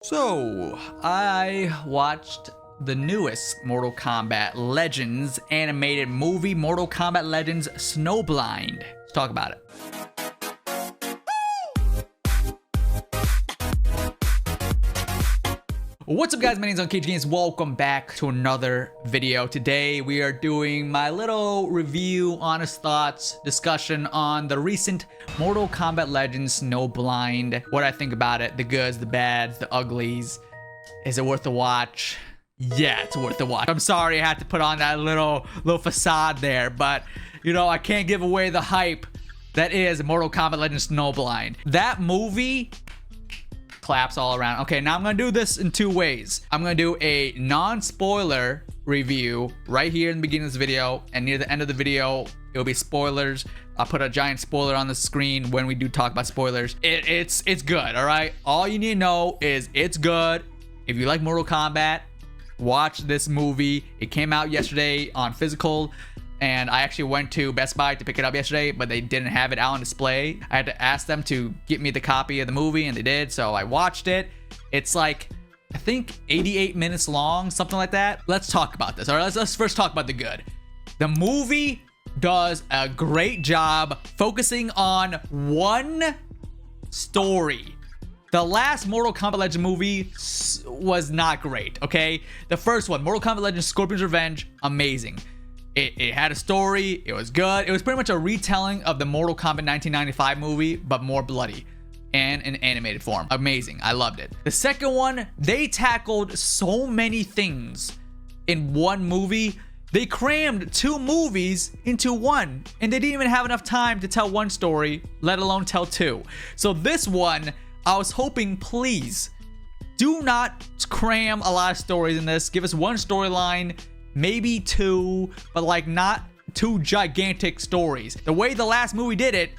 So, I watched the newest Mortal Kombat Legends animated movie, Mortal Kombat Legends Snowblind. Let's talk about it. What's up, guys? My name's unCAGEDgamez. Welcome back to another video. Today we are doing my little review, honest thoughts, discussion on the recent Mortal Kombat Legends Snowblind. What I think about it, the goods, the bads, the uglies. Is it worth a watch? Yeah, it's worth a watch. I'm sorry I had to put on that little facade there, but you know, I can't give away the hype that is Mortal Kombat Legends Snowblind. That movie claps all around. Okay, now I'm gonna do this in two ways. I'm gonna do a non-spoiler review right here in the beginning of this video, and near the end of the video it'll be spoilers. I'll put a giant spoiler on the screen when we do talk about spoilers. It's good. All right, all you need to know is it's good. If you like Mortal Kombat, watch this movie. It came out yesterday on physical, and I actually went to Best Buy to pick it up yesterday, but they didn't have it out on display. I had to ask them to get me the copy of the movie, and they did, so I watched it. It's like, I think 88 minutes long, something like that. Let's talk about this. All right, let's first talk about the good. The movie does a great job focusing on one story. The last Mortal Kombat Legends movie was not great, okay? The first one, Mortal Kombat Legends Scorpion's Revenge, amazing. It had a story, it was good. It was pretty much a retelling of the Mortal Kombat 1995 movie, but more bloody and in animated form. Amazing, I loved it. The second one, they tackled so many things in one movie. They crammed two movies into one, and they didn't even have enough time to tell one story, let alone tell two. So this one, I was hoping, please, do not cram a lot of stories in this. Give us one storyline, maybe two, but like not two gigantic stories. The way the last movie did it,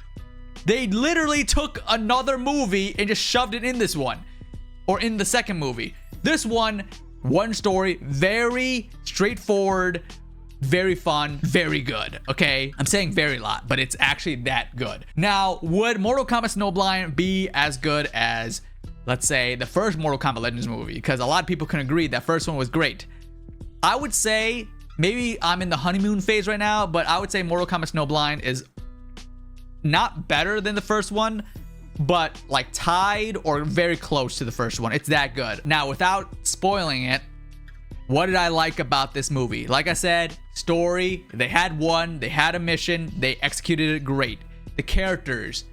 they literally took another movie and just shoved it in this one, or in the second movie. This one story, very straightforward, very fun, very good. Okay, I'm saying very lot, but it's actually that good. Now, would Mortal Kombat Snowblind be as good as, let's say, the first Mortal Kombat Legends movie? Because a lot of people can agree that first one was great. I would say, maybe I'm in the honeymoon phase right now, but I would say Mortal Kombat Snowblind is not better than the first one, but like tied or very close to the first one. It's that good. Now, without spoiling it, what did I like about this movie? Like I said, story, they had a mission, they executed it great. The characters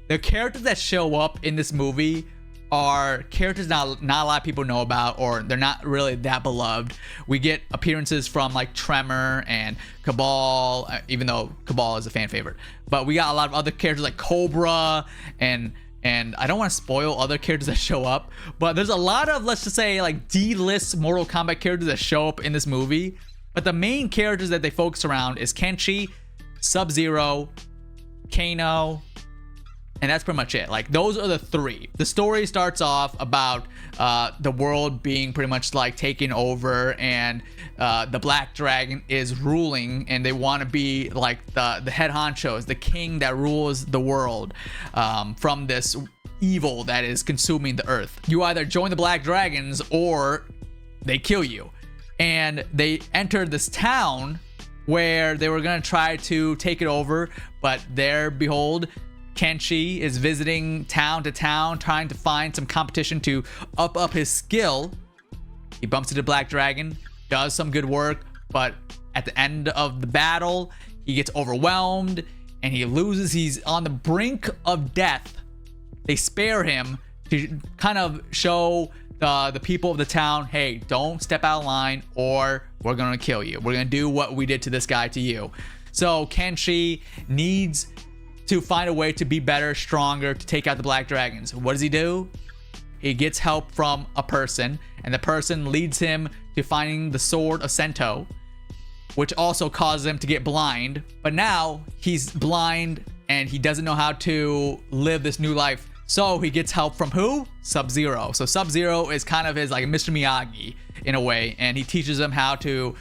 that show up in this movie are characters not a lot of people know about, or they're not really that beloved. We get appearances from like Tremor and Cabal, even though Cabal is a fan favorite. But we got a lot of other characters like Cobra, and I don't want to spoil other characters that show up, but there's a lot of, let's just say, like D-list Mortal Kombat characters that show up in this movie. But the main characters that they focus around is Kenshi, Sub-Zero, Kano, and that's pretty much it. Like, those are the three. The story starts off about the world being pretty much like taken over, and the Black Dragon is ruling, and they want to be like the head honchos, the king that rules the world from this evil that is consuming the earth. You either join the Black Dragons or they kill you. And they entered this town where they were gonna try to take it over, but there, behold, Kenshi is visiting town to town, trying to find some competition to up his skill. He bumps into Black Dragon, does some good work, but at the end of the battle, he gets overwhelmed and he loses. He's on the brink of death. They spare him to kind of show the people of the town, hey, don't step out of line or we're gonna kill you. We're gonna do what we did to this guy to you. So Kenshi needs to find a way to be better, stronger, to take out the Black Dragons. What does he do? He gets help from a person, and the person leads him to finding the Sword of Sento, which also causes him to get blind. But now he's blind and he doesn't know how to live this new life. So he gets help from who? Sub-Zero. So Sub-Zero is kind of his like Mr. Miyagi in a way, and he teaches him how to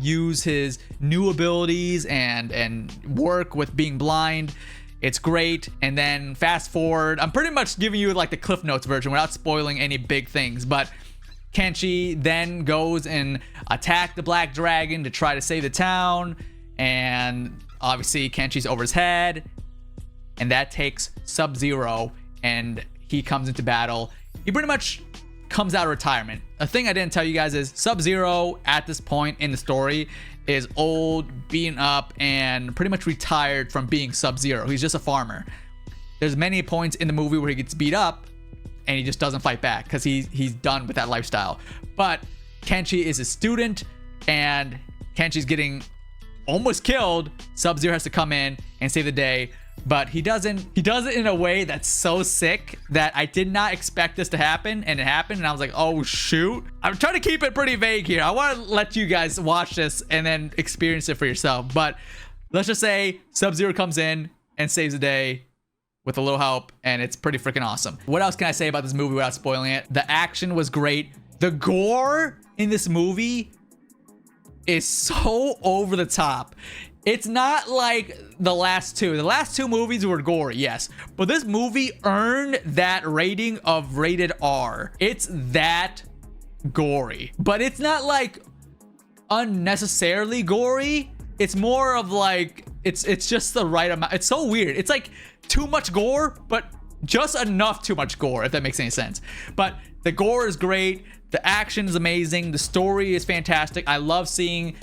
use his new abilities and work with being blind. It's great. And then fast forward, I'm pretty much giving you like the Cliff Notes version without spoiling any big things, but Kenshi then goes and attack the Black Dragon to try to save the town, and obviously Kenshi's over his head, and that takes Sub-Zero, and he comes into battle. He pretty much comes out of retirement. A thing I didn't tell you guys is Sub-Zero at this point in the story is old, beaten up, and pretty much retired from being Sub-Zero. He's just a farmer. There's many points in the movie where he gets beat up and he just doesn't fight back because he's done with that lifestyle. But Kenshi is a student, and Kenshi's getting almost killed. Sub-Zero has to come in and save the day, but he does it in a way that's so sick that I did not expect this to happen, and it happened, and I was like, oh shoot. I'm trying to keep it pretty vague here. I want to let you guys watch this and then experience it for yourself, but let's just say Sub-Zero comes in and saves the day with a little help, and it's pretty freaking awesome. What else can I say about this movie without spoiling it? The action was great. The gore in this movie is so over the top. It's not like the last two. The last two movies were gory, yes, but this movie earned that rating of rated R. It's that gory, but it's not like unnecessarily gory. It's more of like it's just the right amount. It's so weird. It's like too much gore, but just enough too much gore, if that makes any sense. But the gore is great. The action is amazing. The story is fantastic. I love seeing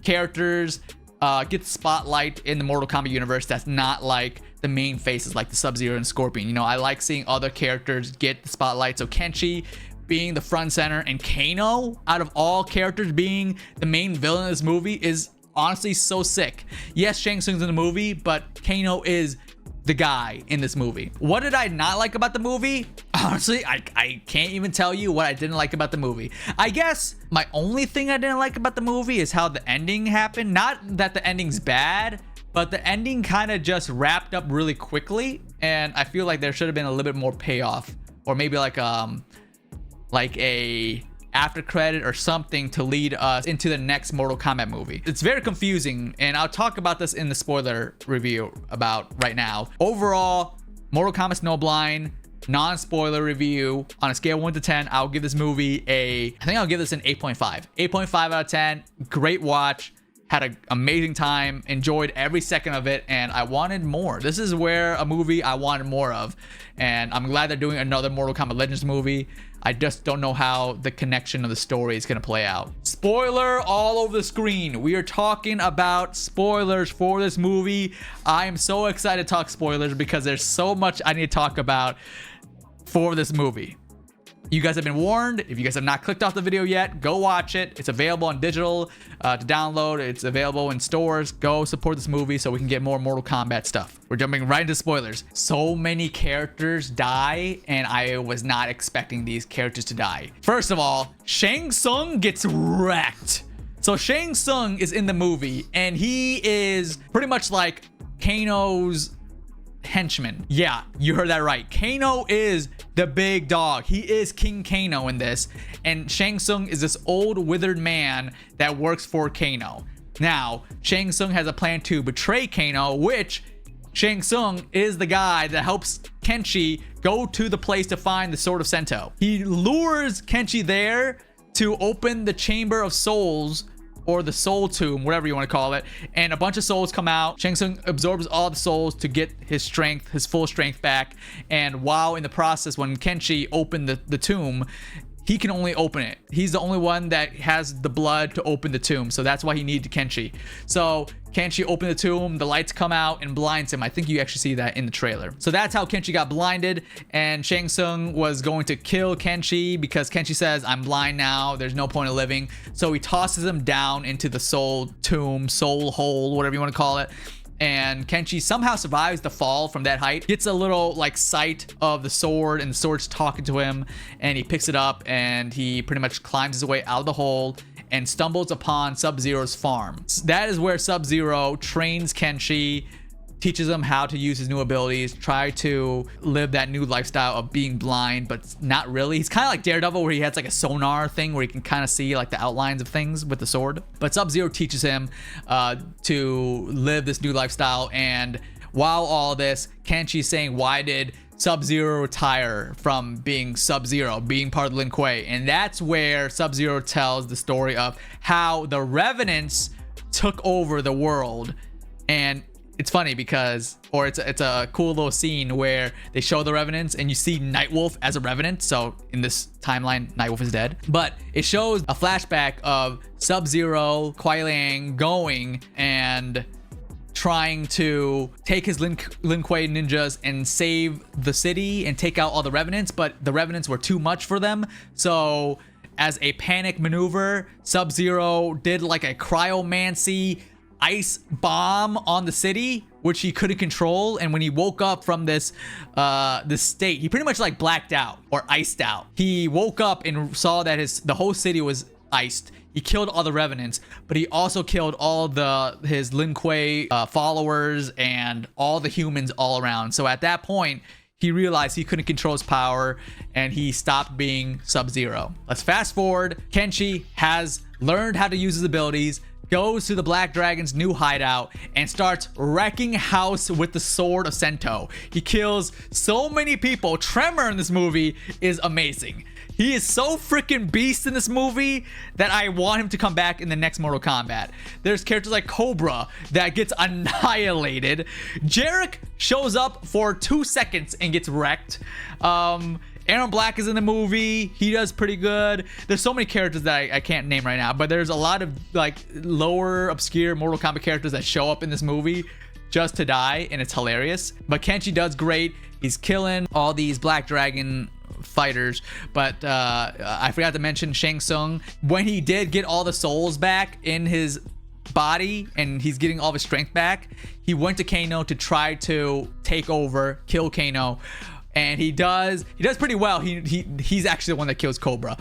characters get the spotlight in the Mortal Kombat universe that's not like the main faces like the Sub-Zero and Scorpion. You know, I like seeing other characters get the spotlight. So Kenshi being the front center and Kano, out of all characters, being the main villain of this movie is honestly so sick. Yes, Shang Tsung's in the movie, but Kano is the guy in this movie. What did I not like about the movie? Honestly, I can't even tell you what I didn't like about the movie. I guess my only thing I didn't like about the movie is how the ending happened. Not that the ending's bad, but the ending kind of just wrapped up really quickly, and I feel like there should have been a little bit more payoff, or maybe like a after credit or something to lead us into the next Mortal Kombat movie. It's very confusing, and I'll talk about this in the spoiler review about right now. Overall, Mortal Kombat Snowblind, non-spoiler review. On a scale of 1 to 10, I'll give this movie I think I'll give this an 8.5. 8.5 out of 10. Great watch. Had an amazing time, enjoyed every second of it, and I wanted more. This is where a movie I wanted more of, and I'm glad they're doing another Mortal Kombat Legends movie. I just don't know how the connection of the story is going to play out. Spoiler all over the screen. We are talking about spoilers for this movie. I am so excited to talk spoilers because there's so much I need to talk about for this movie. You guys have been warned. If you guys have not clicked off the video yet, go watch it. It's available on digital to download. It's available in stores. Go support this movie so we can get more Mortal Kombat stuff. We're jumping right into spoilers. So many characters die, and I was not expecting these characters to die. First of all, Shang Tsung gets wrecked. So Shang Tsung is in the movie, and he is pretty much like Kano's henchman. Yeah, you heard that right. Kano is the big dog. He is King Kano in this, and Shang Tsung is this old withered man that works for Kano. Now, Shang Tsung has a plan to betray Kano, which Shang Tsung is the guy that helps Kenshi go to the place to find the Sword of Sento. He lures Kenshi there to open the Chamber of Souls, or the soul tomb, whatever you want to call it, and a bunch of souls come out. Shang Tsung absorbs all the souls to get his strength, his full strength back, and while in the process, when Kenshi opened the tomb, he can only open it. He's the only one that has the blood to open the tomb, so that's why he needed Kenshi. So Kenshi opened the tomb, the lights come out and blinds him. I think you actually see that in the trailer. So that's how Kenshi got blinded, and Shang Tsung was going to kill Kenshi because Kenshi says, I'm blind now, there's no point in living. So he tosses him down into the soul tomb, soul hole, whatever you want to call it. And Kenshi somehow survives the fall from that height, gets a little like sight of the sword, and the sword's talking to him, and he picks it up and he pretty much climbs his way out of the hole and stumbles upon Sub-Zero's farm. That is where Sub-Zero trains Kenshi, teaches him how to use his new abilities, try to live that new lifestyle of being blind, but not really. He's kind of like Daredevil, where he has like a sonar thing where he can kind of see like the outlines of things with the sword. But Sub-Zero teaches him to live this new lifestyle, and while all this, Kenshi's saying, why did Sub-Zero retire from being Sub-Zero, being part of Lin Kuei? And that's where Sub-Zero tells the story of how the Revenants took over the world. And it's funny because, or it's a cool little scene where they show the Revenants and you see Nightwolf as a Revenant. So in this timeline, Nightwolf is dead. But it shows a flashback of Sub-Zero, Kuai Liang going and trying to take his Lin Kuei ninjas and save the city and take out all the Revenants, but the Revenants were too much for them. So as a panic maneuver, Sub-Zero did like a cryomancy ice bomb on the city, which he couldn't control. And when he woke up from this state, he pretty much like blacked out or iced out. He woke up and saw that the whole city was iced. He killed all the Revenants, but he also killed all his Lin Kuei followers and all the humans all around. So at that point, he realized he couldn't control his power and he stopped being Sub-Zero. Let's fast forward. Kenshi has learned how to use his abilities, goes to the Black Dragon's new hideout and starts wrecking house with the sword of Sento. He kills so many people. Tremor in this movie is amazing. He is so freaking beast in this movie that I want him to come back in the next Mortal Kombat. There's characters like Cobra that gets annihilated. Jarek shows up for 2 seconds and gets wrecked. Aaron Black is in the movie. He does pretty good. There's so many characters that I can't name right now, but there's a lot of like lower obscure Mortal Kombat characters that show up in this movie just to die, and it's hilarious. But Kenshi does great. He's killing all these Black Dragon fighters, but I forgot to mention Shang Tsung. When he did get all the souls back in his body and he's getting all of his strength back, he went to Kano to try to take over, kill Kano. And he does pretty well. He's actually the one that kills Cobra.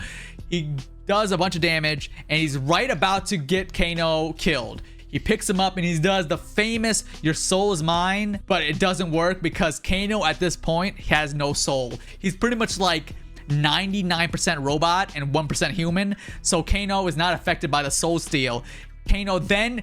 He does a bunch of damage and he's right about to get Kano killed. He picks him up and he does the famous "your soul is mine," but it doesn't work because Kano at this point has no soul. He's pretty much like 99% robot and 1% human. So Kano is not affected by the soul steal. Kano then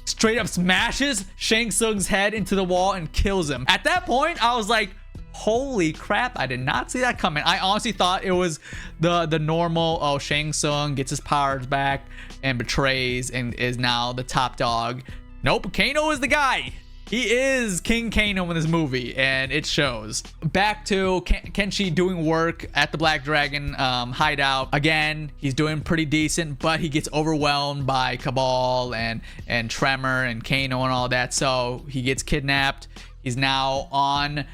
straight up smashes Shang Tsung's head into the wall and kills him. At that point, I was like, holy crap, I did not see that coming. I honestly thought it was the normal, oh, Shang Tsung gets his powers back and betrays and is now the top dog. Nope, Kano is the guy. He is King Kano in this movie, and it shows. Back to Kenshi doing work at the Black Dragon hideout. Again, he's doing pretty decent, but he gets overwhelmed by Cabal and Tremor and Kano and all that, so he gets kidnapped. He's now on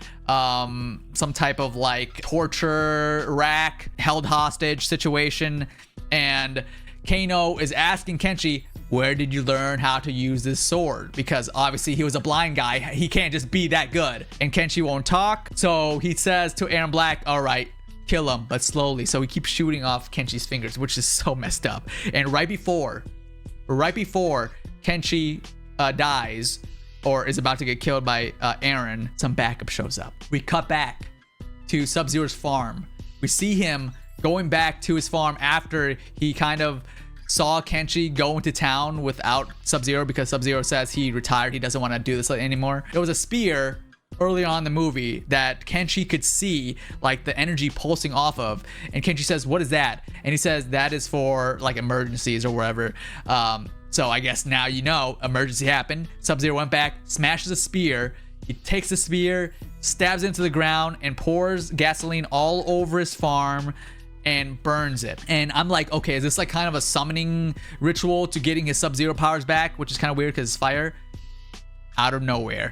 some type of like torture rack, held hostage situation, and Kano is asking Kenshi, where did you learn how to use this sword? Because obviously he was a blind guy. He can't just be that good. And Kenshi won't talk. So he says to Aaron Black, all right, kill him, but slowly. So he keeps shooting off Kenshi's fingers, which is so messed up. And right before Kenshi dies or is about to get killed by Aaron, some backup shows up. We cut back to Sub-Zero's farm. We see him going back to his farm after he kind of saw Kenshi go into town without Sub-Zero because Sub-Zero says he retired. He doesn't want to do this anymore. There was a spear earlier on in the movie that Kenshi could see like the energy pulsing off of, and Kenshi says, what is that? And he says that is for like emergencies or wherever. So I guess now you know, emergency happened. Sub-Zero went back, smashes a spear. He takes the spear, stabs it into the ground, and pours gasoline all over his farm and burns it. And I'm like, okay, is this like kind of a summoning ritual to getting his Sub-Zero powers back, which is kind of weird because it's fire? Out of nowhere,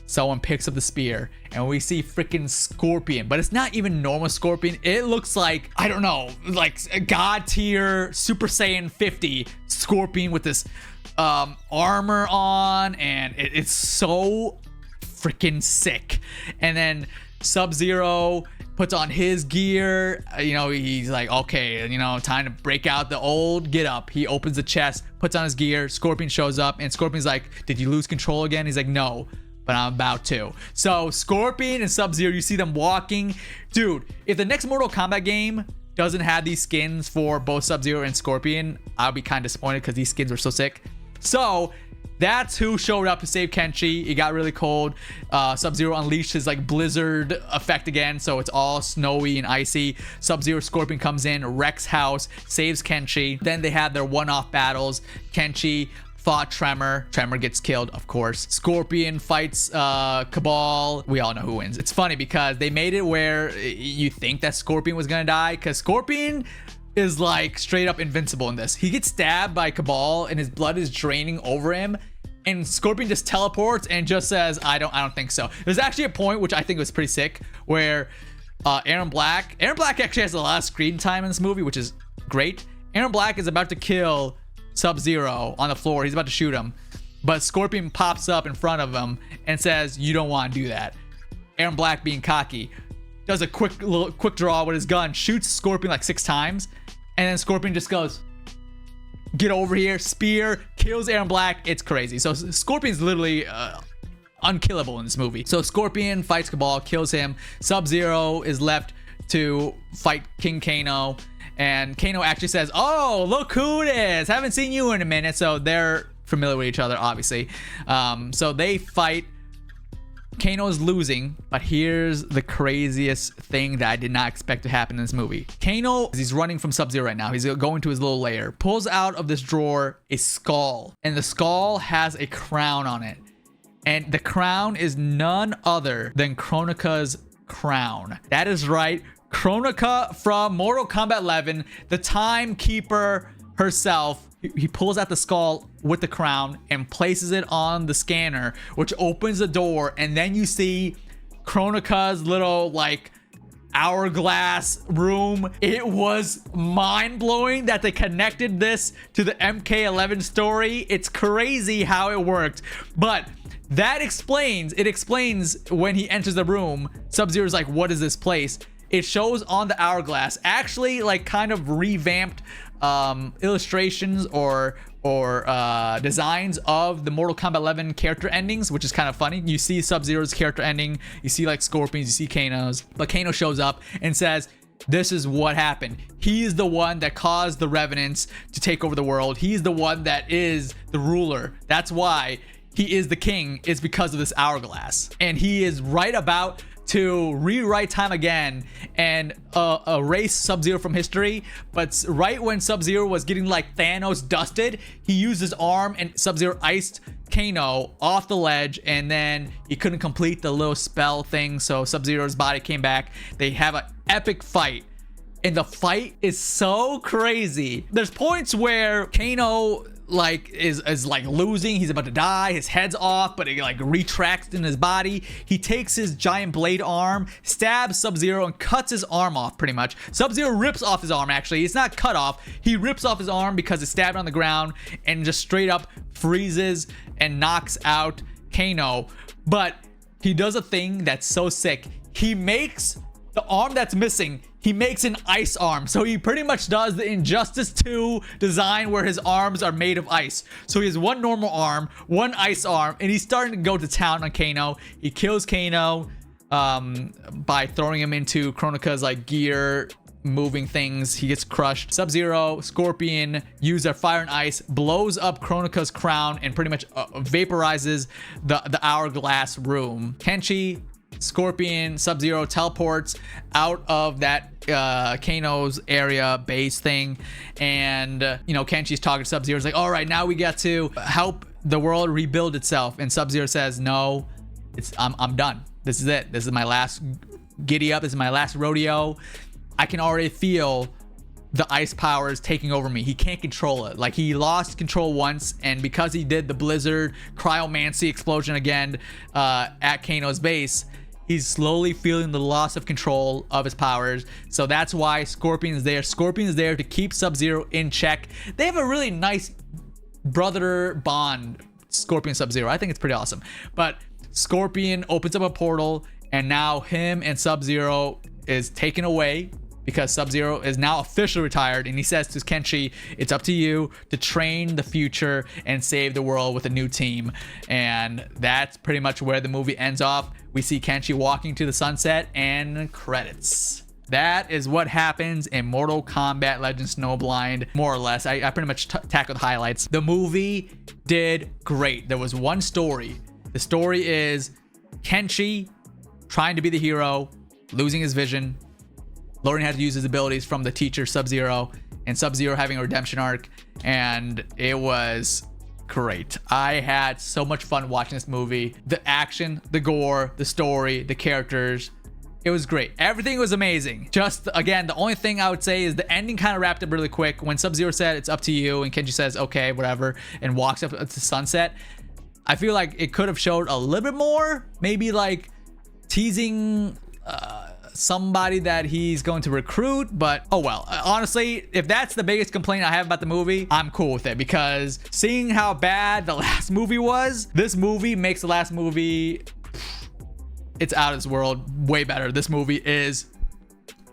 someone picks up the spear and we see freaking Scorpion, but it's not even normal Scorpion. It looks like, I don't know, like a god tier Super Saiyan 50 Scorpion with this armor on, and it's so freaking sick. And then Sub-Zero puts on his gear, you know, he's like, okay, you know, time to break out the old get up. He opens the chest, puts on his gear, Scorpion shows up, and Scorpion's like, did you lose control again? He's like, no, but I'm about to. So Scorpion and Sub-Zero, you see them walking. Dude, if the next Mortal Kombat game doesn't have these skins for both Sub-Zero and Scorpion, I'll be kind of disappointed because these skins were so sick. So That's who showed up to save Kenshi. It got really cold. Sub-Zero unleashed his like blizzard effect again, so it's all snowy and icy. Sub-Zero Scorpion comes in, wrecks house, saves Kenshi. Then they have their one-off battles. Kenshi fought Tremor. Tremor gets killed, of course. Scorpion fights Cabal. We all know who wins. It's funny because they made it where you think that Scorpion was gonna die, because Scorpion is like straight up invincible in this. He gets stabbed by Cabal and his blood is draining over him, and Scorpion just teleports and just says, I don't think so. There's actually a point which I think was pretty sick where Aaron Black actually has a lot of screen time in this movie, which is great. Aaron Black is about to kill Sub-Zero on the floor. He's about to shoot him, but Scorpion pops up in front of him and says, you don't want to do that. Aaron Black, being cocky, does a quick draw with his gun, shoots Scorpion like 6 times, and then Scorpion just goes, get over here, spear, kills Aaron Black. It's crazy. So Scorpion's literally unkillable in this movie. So Scorpion fights Cabal, kills him. Sub-Zero is left to fight King Kano, and Kano actually says, oh, look who it is, haven't seen you in a minute. So they're familiar with each other, obviously. So they fight. Kano's losing, but here's the craziest thing that I did not expect to happen in this movie. Kano, he's running from Sub-Zero right now. He's going to his little lair, pulls out of this drawer a skull, and the skull has a crown on it. And the crown is none other than Kronika's crown. That is right, Kronika from Mortal Kombat 11, the timekeeper herself. He pulls out the skull with the crown and places it on the scanner, which opens the door, and then you see Kronika's little like hourglass room. It was mind-blowing that they connected this to the MK11 story. It's crazy how it worked, but that explains when he enters the room. Sub-Zero's like, what is this place? It shows on the hourglass actually like kind of revamped illustrations or designs of the Mortal Kombat 11 character endings, which is kind of funny. You see Sub-Zero's character ending, you see like Scorpion's, you see Kano's, but Kano shows up and says, this is what happened. He's the one that caused the Revenants to take over the world. He's the one that is the ruler. That's why he is the king. It's because of this hourglass, and he is right about to rewrite time again and erase Sub-Zero from history. But right when Sub-Zero was getting like Thanos dusted, he used his arm and Sub-Zero iced Kano off the ledge, and then he couldn't complete the little spell thing, so Sub-Zero's body came back. They have an epic fight, and the fight is so crazy. There's points where Kano like is like losing, he's about to die, his head's off, but it like retracts in his body. He takes his giant blade arm, stabs Sub-Zero, and cuts his arm off pretty much. Sub-Zero rips off his arm. Actually, it's not cut off, he rips off his arm because it's stabbed on the ground, and just straight up freezes and knocks out Kano. But he does a thing that's so sick. He makes the arm that's missing, he makes an ice arm. So he pretty much does the Injustice 2 design where his arms are made of ice. So he has one normal arm, one ice arm, and he's starting to go to town on Kano. He kills Kano by throwing him into Kronika's like gear moving things. He gets crushed. Sub-Zero, Scorpion use their fire and ice, blows up Kronika's crown, and pretty much vaporizes the hourglass room. Kenshi, Scorpion, Sub-Zero teleports out of that Kano's area base thing, and you know, Kenshi's talking to Sub-Zero. It's like, all right, now we get to help the world rebuild itself, and Sub-Zero says, no, I'm done. This is it. This is my last giddy up. This is my last rodeo. I can already feel the ice powers taking over me. He can't control it. Like, he lost control once, and because he did the blizzard cryomancy explosion again at Kano's base, he's slowly feeling the loss of control of his powers. So that's why Scorpion's there. Scorpion's there to keep Sub-Zero in check. They have a really nice brother bond, Scorpion Sub-Zero. I think it's pretty awesome. But Scorpion opens up a portal, and now him and Sub-Zero is taken away because Sub-Zero is now officially retired, and he says to Kenshi, it's up to you to train the future and save the world with a new team. And that's pretty much where the movie ends off. We see Kenshi walking to the sunset, and credits. That is what happens in Mortal Kombat Legends Snowblind, more or less. I pretty much tackled highlights. The movie did great. There was one story. The story is Kenshi trying to be the hero, losing his vision, learning how to use his abilities from the teacher Sub-Zero, and Sub-Zero having a redemption arc, and it was great. I had so much fun watching this movie. The action, the gore, the story, the characters, it was great. Everything was amazing. Just, again, the only thing I would say is the ending kind of wrapped up really quick. When Sub-Zero said, "It's up to you," and Kenshi says, "Okay, whatever," and walks up to sunset, I feel like it could have showed a little bit more, maybe like teasing somebody that he's going to recruit, but oh well. Honestly, if that's the biggest complaint I have about the movie, I'm cool with it, because seeing how bad the last movie was, this movie makes the last movie, it's out of this world, way better. This movie is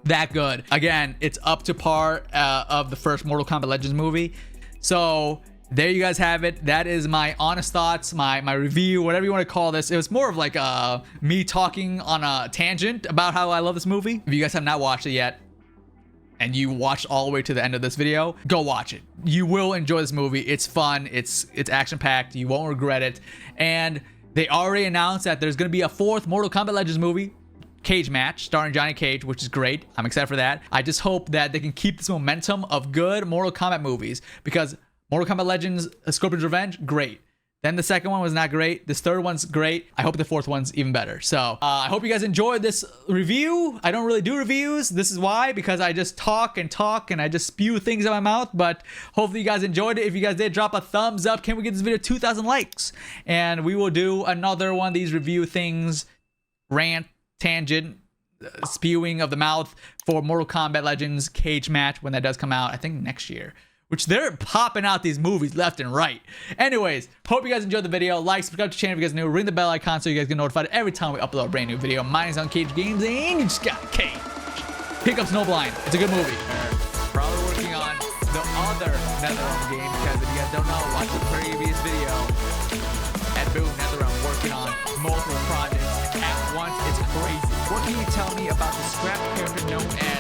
that good. Again, it's up to par of the first Mortal Kombat Legends movie. So there you guys have it. That is my honest thoughts, my review, whatever you want to call this. It was more of like me talking on a tangent about how I love this movie. If you guys have not watched it yet, and you watched all the way to the end of this video, go watch it. You will enjoy this movie. It's fun. It's action-packed. You won't regret it. And they already announced that there's going to be a 4th Mortal Kombat Legends movie, Cage Match, starring Johnny Cage, which is great. I'm excited for that. I just hope that they can keep this momentum of good Mortal Kombat movies, because Mortal Kombat Legends, Scorpion's Revenge, great. Then the second one was not great. This third one's great. I hope the 4th one's even better. So I hope you guys enjoyed this review. I don't really do reviews. This is why, because I just talk and I just spew things out my mouth. But hopefully you guys enjoyed it. If you guys did, drop a thumbs up. Can we get this video 2,000 likes? And we will do another one of these review things, rant, tangent, spewing of the mouth for Mortal Kombat Legends Cage Match when that does come out, I think next year. Which they're popping out these movies left and right. Anyways, hope you guys enjoyed the video. Like, subscribe to the channel if you guys are new. Ring the bell icon so you guys get notified every time we upload a brand new video. My name's unCAGEDgamez, and you just got Cage. Pick up Snowblind. It's a good movie. We're probably working on the other NetherRealm game, because if you guys don't know, watch the previous video. At Boom NetherRealm, working on multiple projects at once. It's crazy. What can you tell me about the scrap character known as